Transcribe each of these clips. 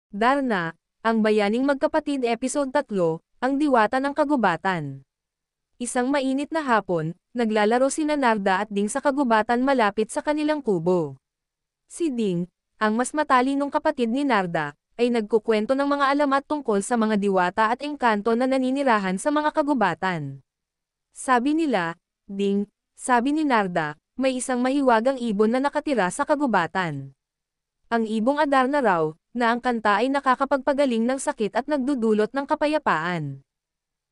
Darna, ang Bayaning Magkapatid Episode 3, Ang Diwata ng Kagubatan. Isang mainit na hapon, naglalaro sina Narda at Ding sa kagubatan malapit sa kanilang kubo. Si Ding, ang mas matalinong kapatid ni Narda, ay nagkukwento ng mga alamat tungkol sa mga diwata at engkanto na naninirahan sa mga kagubatan. Sabi nila, Ding, sabi ni Narda, may isang mahiwagang ibon na nakatira sa kagubatan. Ang ibong Adarna raw, na ang kanta ay nakakapagpagaling ng sakit at nagdudulot ng kapayapaan.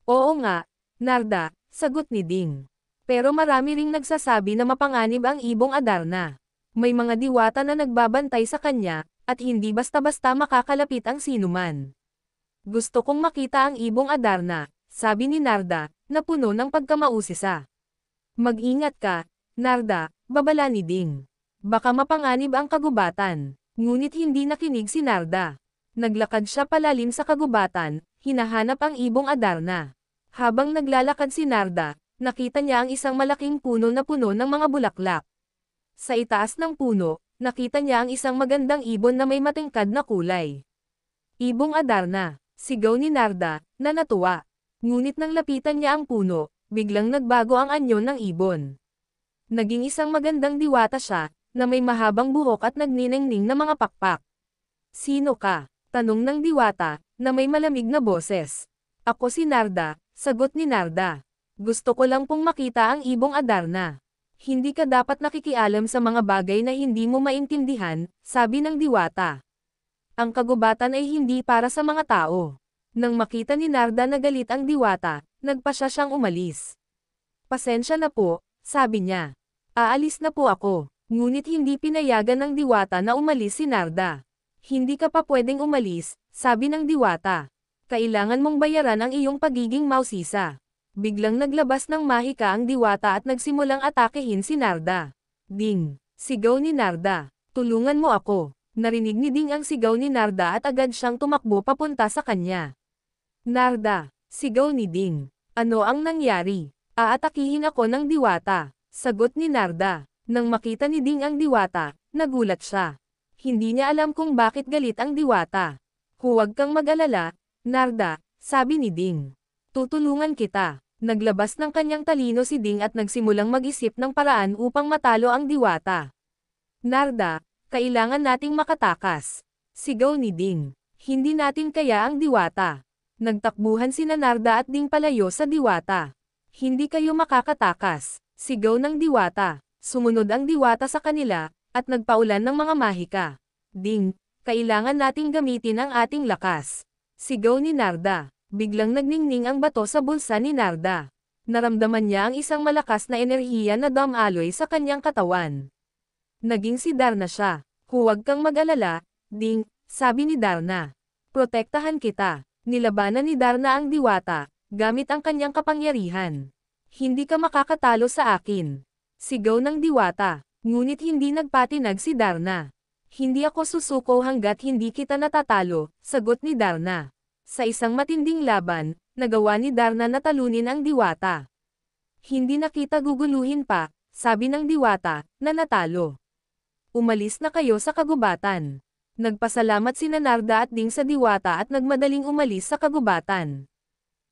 Oo nga, Narda, sagot ni Ding. Pero marami ring nagsasabi na mapanganib ang ibong Adarna. May mga diwata na nagbabantay sa kanya, at hindi basta-basta makakalapit ang sinuman. Gusto kong makita ang ibong Adarna, sabi ni Narda, na puno ng pagkamausisa. Mag-ingat ka, Narda, babala ni Ding. Baka mapanganib ang kagubatan. Ngunit hindi nakinig si Narda. Naglakad siya palalim sa kagubatan, hinahanap ang ibong Adarna. Habang naglalakad si Narda, nakita niya ang isang malaking puno na puno ng mga bulaklak. Sa itaas ng puno, nakita niya ang isang magandang ibon na may matingkad na kulay. Ibong Adarna, sigaw ni Narda, na natuwa. Ngunit nang lapitan niya ang puno, biglang nagbago ang anyo ng ibon. Naging isang magandang diwata siya, na may mahabang buhok at nagniningning na mga pakpak. Sino ka? Tanong ng diwata, na may malamig na boses. Ako si Narda, sagot ni Narda. Gusto ko lang pong makita ang ibong Adarna. Hindi ka dapat nakikialam sa mga bagay na hindi mo maintindihan, sabi ng diwata. Ang kagubatan ay hindi para sa mga tao. Nang makita ni Narda na galit ang diwata, nagpasya siyang umalis. Pasensya na po, sabi niya. Aalis na po ako. Ngunit hindi pinayagan ng diwata na umalis si Narda. Hindi ka pa pwedeng umalis, sabi ng diwata. Kailangan mong bayaran ang iyong pagiging mausisa. Biglang naglabas ng mahika ang diwata at nagsimulang atakehin si Narda. Ding, sigaw ni Narda. Tulungan mo ako. Narinig ni Ding ang sigaw ni Narda at agad siyang tumakbo papunta sa kanya. Narda, sigaw ni Ding. Ano ang nangyari? Aatakihin ako ng diwata, sagot ni Narda. Nang makita ni Ding ang diwata, nagulat siya. Hindi niya alam kung bakit galit ang diwata. Huwag kang mag-alala, Narda, sabi ni Ding. Tutulungan kita. Naglabas ng kanyang talino si Ding at nagsimulang mag-isip ng paraan upang matalo ang diwata. Narda, kailangan nating makatakas. Sigaw ni Ding. Hindi natin kaya ang diwata. Nagtakbuhan sina Narda at Ding palayo sa diwata. Hindi kayo makakatakas. Sigaw ng diwata. Sumunod ang diwata sa kanila, at nagpaulan ng mga mahika. Ding, kailangan nating gamitin ang ating lakas. Sigaw ni Narda. Biglang nagningning ang bato sa bulsa ni Narda. Naramdaman niya ang isang malakas na enerhiya na dumaloy sa kanyang katawan. Naging si Darna siya. Huwag kang mag-alala, Ding, sabi ni Darna. Protektahan kita. Nilabanan ni Darna ang diwata, gamit ang kanyang kapangyarihan. Hindi ka makakatalo sa akin. Sigaw ng diwata, ngunit hindi nagpatinag si Darna. Hindi ako susuko hanggat hindi kita natatalo, sagot ni Darna. Sa isang matinding laban, nagawa ni Darna na talunin ang diwata. Hindi na kita guguluhin pa, sabi ng diwata, na natalo. Umalis na kayo sa kagubatan. Nagpasalamat sina Narda at Ding sa diwata at nagmadaling umalis sa kagubatan.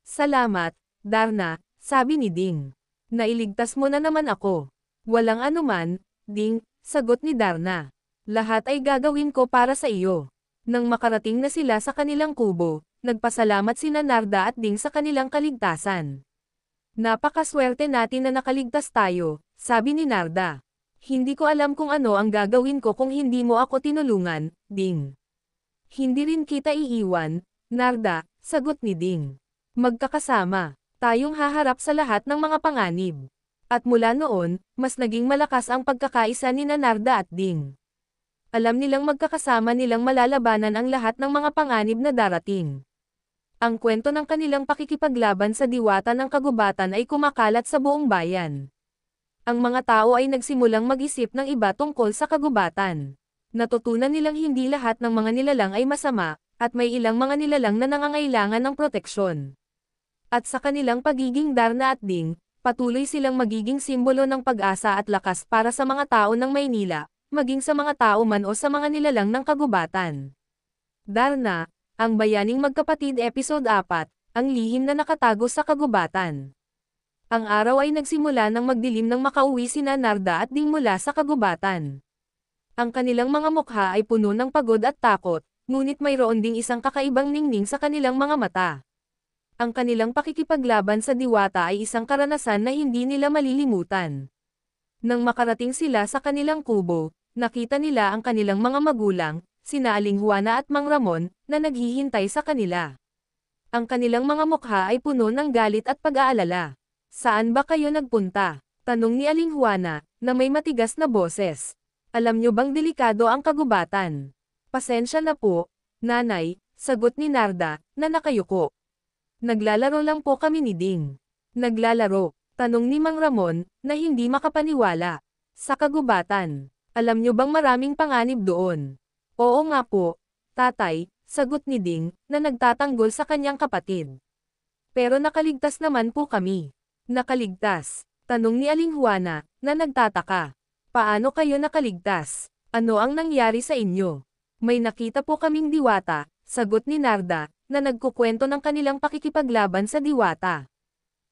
Salamat, Darna, sabi ni Ding. Nailigtas mo na naman ako. Walang anuman, Ding, sagot ni Darna. Lahat ay gagawin ko para sa iyo. Nang makarating na sila sa kanilang kubo, nagpasalamat sina Narda at Ding sa kanilang kaligtasan. Napakaswerte natin na nakaligtas tayo, sabi ni Narda. Hindi ko alam kung ano ang gagawin ko kung hindi mo ako tinulungan, Ding. Hindi rin kita iiwan, Narda, sagot ni Ding. Magkakasama, tayong haharap sa lahat ng mga panganib. At mula noon, mas naging malakas ang pagkakaisa ni Narda at Ding. Alam nilang magkakasama nilang malalabanan ang lahat ng mga panganib na darating. Ang kwento ng kanilang pakikipaglaban sa diwata ng kagubatan ay kumakalat sa buong bayan. Ang mga tao ay nagsimulang mag-isip ng iba tungkol sa kagubatan. Natutunan nilang hindi lahat ng mga nilalang ay masama, at may ilang mga nilalang na nangangailangan ng proteksyon. At sa kanilang pagiging Darna at Ding, patuloy silang magiging simbolo ng pag-asa at lakas para sa mga tao ng Maynila, maging sa mga tao man o sa mga nilalang ng kagubatan. Darna, ang Bayaning Magkapatid Episode 4, ang lihim na nakatago sa kagubatan. Ang araw ay nagsimula nang magdilim nang makauwi sina Narda at Ding mula sa kagubatan. Ang kanilang mga mukha ay puno ng pagod at takot, ngunit mayroon ding isang kakaibang ningning sa kanilang mga mata. Ang kanilang pakikipaglaban sa diwata ay isang karanasan na hindi nila malilimutan. Nang makarating sila sa kanilang kubo, nakita nila ang kanilang mga magulang, sina Aling Juana at Mang Ramon, na naghihintay sa kanila. Ang kanilang mga mukha ay puno ng galit at pag-aalala. Saan ba kayo nagpunta? Tanong ni Aling Juana, na may matigas na boses. Alam nyo bang delikado ang kagubatan? Pasensya na po, nanay, sagot ni Narda, na nakayuko. Naglalaro lang po kami ni Ding. Naglalaro, tanong ni Mang Ramon, na hindi makapaniwala. Sa kagubatan, alam nyo bang maraming panganib doon? Oo nga po, tatay, sagot ni Ding, na nagtatanggol sa kanyang kapatid. Pero nakaligtas naman po kami. Nakaligtas? Tanong ni Aling Juana, na nagtataka. Paano kayo nakaligtas? Ano ang nangyari sa inyo? May nakita po kaming diwata, sagot ni Narda, na nagkukwento ng kanilang pakikipaglaban sa diwata.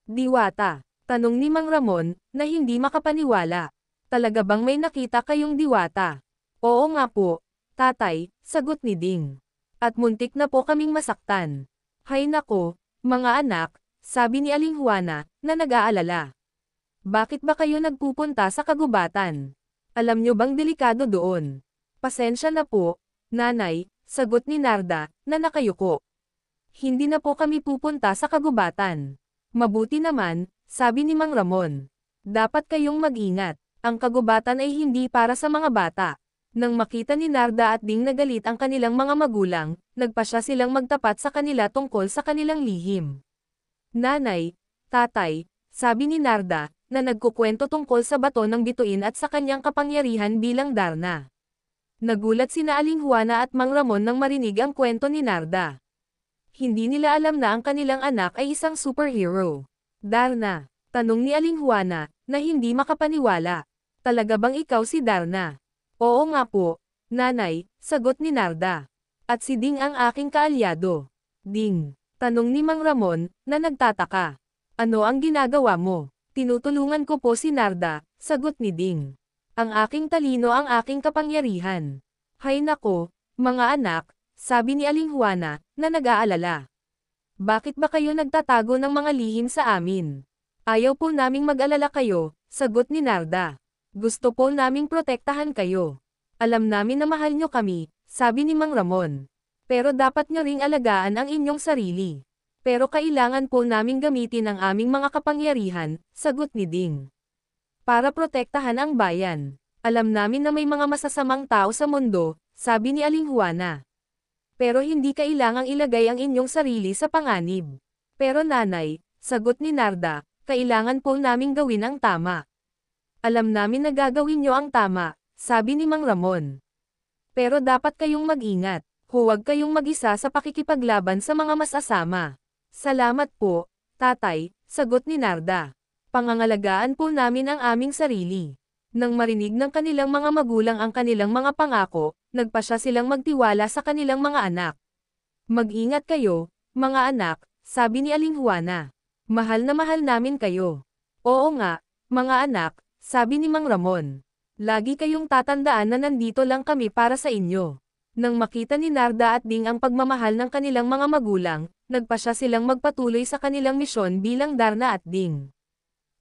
Diwata? Tanong ni Mang Ramon, na hindi makapaniwala. Talaga bang may nakita kayong diwata? Oo nga po, tatay, sagot ni Ding. At muntik na po kaming masaktan. Hay nako, mga anak, sabi ni Aling Juana, na nag-aalala. Bakit ba kayo nagpupunta sa kagubatan? Alam nyo bang delikado doon? Pasensya na po, nanay, sagot ni Narda, na nakayuko. Hindi na po kami pupunta sa kagubatan. Mabuti naman, sabi ni Mang Ramon. Dapat kayong mag-ingat, ang kagubatan ay hindi para sa mga bata. Nang makita ni Narda at Ding nagalit ang kanilang mga magulang, nagpasya silang magtapat sa kanila tungkol sa kanilang lihim. Nanay, tatay, sabi ni Narda, na nagkukwento tungkol sa bato ng bituin at sa kanyang kapangyarihan bilang Darna. Nagulat sina Aling Juana at Mang Ramon nang marinig ang kwento ni Narda. Hindi nila alam na ang kanilang anak ay isang superhero. Darna, tanong ni Aling Juana, na hindi makapaniwala. Talaga bang ikaw si Darna? Oo nga po, nanay, sagot ni Narda. At si Ding ang aking kaalyado. Ding, tanong ni Mang Ramon, na nagtataka. Ano ang ginagawa mo? Tinutulungan ko po si Narda, sagot ni Ding. Ang aking talino ang aking kapangyarihan. Hay nako, mga anak, sabi ni Aling Juana, na nag-aalala. Bakit ba kayo nagtatago ng mga lihim sa amin? Ayaw po naming mag-alala kayo, sagot ni Narda. Gusto po naming protektahan kayo. Alam namin na mahal nyo kami, sabi ni Mang Ramon. Pero dapat nyo ring alagaan ang inyong sarili. Pero kailangan po naming gamitin ang aming mga kapangyarihan, sagot ni Ding. Para protektahan ang bayan. Alam namin na may mga masasamang tao sa mundo, sabi ni Aling Juana. Pero hindi kailangang ilagay ang inyong sarili sa panganib. Pero nanay, sagot ni Narda, kailangan po naming gawin ang tama. Alam namin na gagawin nyo ang tama, sabi ni Mang Ramon. Pero dapat kayong mag-ingat, huwag kayong mag-isa sa pakikipaglaban sa mga masasama. Salamat po, tatay, sagot ni Narda. Pangangalagaan po namin ang aming sarili. Nang marinig ng kanilang mga magulang ang kanilang mga pangako, nagpasya silang magtiwala sa kanilang mga anak. Mag-ingat kayo, mga anak, sabi ni Aling Juana. Mahal na mahal namin kayo. Oo nga, mga anak, sabi ni Mang Ramon. Lagi kayong tatandaan na nandito lang kami para sa inyo. Nang makita ni Narda at Ding ang pagmamahal ng kanilang mga magulang, nagpasya silang magpatuloy sa kanilang misyon bilang Darna at Ding.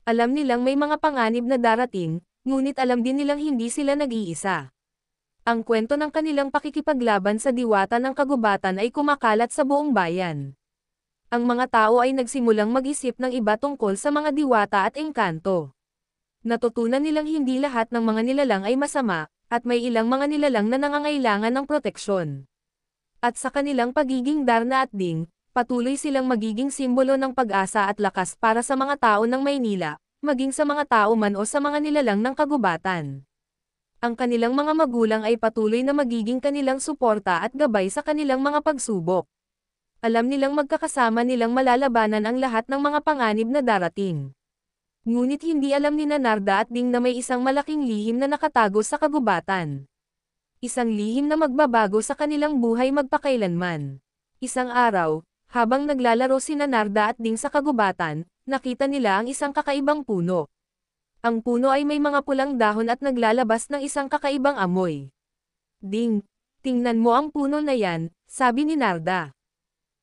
Alam nilang may mga panganib na darating, ngunit alam din nilang hindi sila nag-iisa. Ang kwento ng kanilang pakikipaglaban sa diwata ng kagubatan ay kumakalat sa buong bayan. Ang mga tao ay nagsimulang mag-isip ng iba tungkol sa mga diwata at engkanto. Natutunan nilang hindi lahat ng mga nilalang ay masama, at may ilang mga nilalang na nangangailangan ng proteksyon. At sa kanilang pagiging Darna at Ding, patuloy silang magiging simbolo ng pag-asa at lakas para sa mga tao ng Maynila, maging sa mga tao man o sa mga nilalang ng kagubatan. Ang kanilang mga magulang ay patuloy na magiging kanilang suporta at gabay sa kanilang mga pagsubok. Alam nilang magkakasama nilang malalabanan ang lahat ng mga panganib na darating. Ngunit hindi alam ni Narda at Ding na may isang malaking lihim na nakatago sa kagubatan. Isang lihim na magbabago sa kanilang buhay magpakailanman. Isang araw, habang naglalaro sina Narda at Ding sa kagubatan, nakita nila ang isang kakaibang puno. Ang puno ay may mga pulang dahon at naglalabas ng isang kakaibang amoy. Ding, tingnan mo ang puno na yan, sabi ni Narda.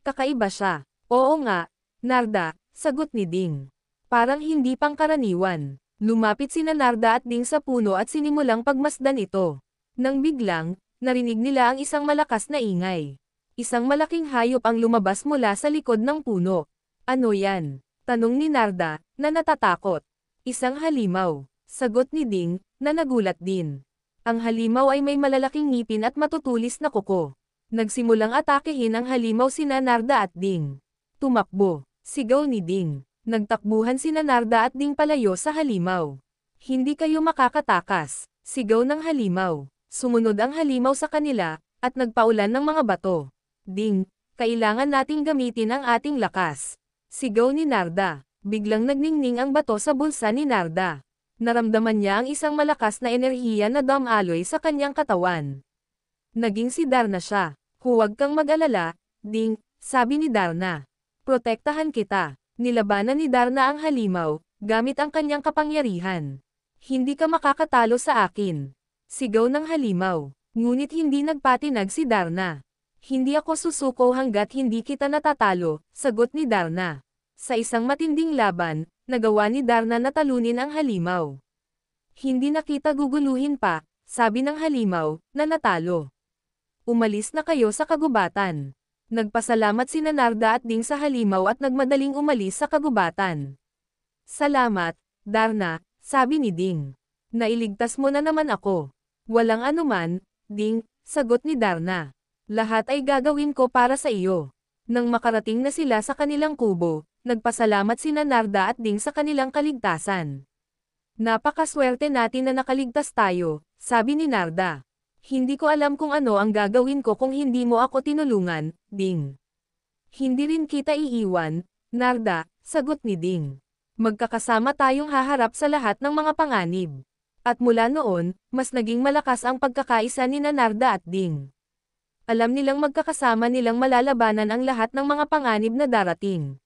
Kakaiba siya. Oo nga, Narda, sagot ni Ding. Parang hindi pangkaraniwan. Lumapit sina Narda at Ding sa puno at sinimulang pagmasdan ito. Nang biglang, narinig nila ang isang malakas na ingay. Isang malaking hayop ang lumabas mula sa likod ng puno. Ano yan? Tanong ni Narda, na natatakot. Isang halimaw. Sagot ni Ding, na nagulat din. Ang halimaw ay may malalaking ngipin at matutulis na kuko. Nagsimulang atakehin ang halimaw sina Narda at Ding. Tumakbo. Sigaw ni Ding. Nagtakbuhan sina Narda at Ding palayo sa halimaw. Hindi kayo makakatakas. Sigaw ng halimaw. Sumunod ang halimaw sa kanila, at nagpaulan ng mga bato. Ding, kailangan nating gamitin ang ating lakas. Sigaw ni Narda. Biglang nagningning ang bato sa bulsa ni Narda. Naramdaman niya ang isang malakas na enerhiya na dumaloy sa kanyang katawan. Naging si Darna siya. Huwag kang mag-alala, Ding, sabi ni Darna. Protektahan kita. Nilabanan ni Darna ang halimaw, gamit ang kanyang kapangyarihan. Hindi ka makakatalo sa akin. Sigaw ng halimaw. Ngunit hindi nagpatinag si Darna. Hindi ako susuko hanggat hindi kita natatalo, sagot ni Darna. Sa isang matinding laban, nagawa ni Darna na talunin ang halimaw. Hindi na kita guguluhin pa, sabi ng halimaw, na natalo. Umalis na kayo sa kagubatan. Nagpasalamat sina Narda at Ding sa halimaw at nagmadaling umalis sa kagubatan. Salamat, Darna, sabi ni Ding. Nailigtas mo na naman ako. Walang anuman, Ding, sagot ni Darna. Lahat ay gagawin ko para sa iyo. Nang makarating na sila sa kanilang kubo, nagpasalamat sina Narda at Ding sa kanilang kaligtasan. Napakaswerte natin na nakaligtas tayo, sabi ni Narda. Hindi ko alam kung ano ang gagawin ko kung hindi mo ako tinulungan, Ding. Hindi rin kita iiwan, Narda, sagot ni Ding. Magkakasama tayong haharap sa lahat ng mga panganib. At mula noon, mas naging malakas ang pagkakaisa ni Narda at Ding. Alam nilang magkakasama nilang malalabanan ang lahat ng mga panganib na darating.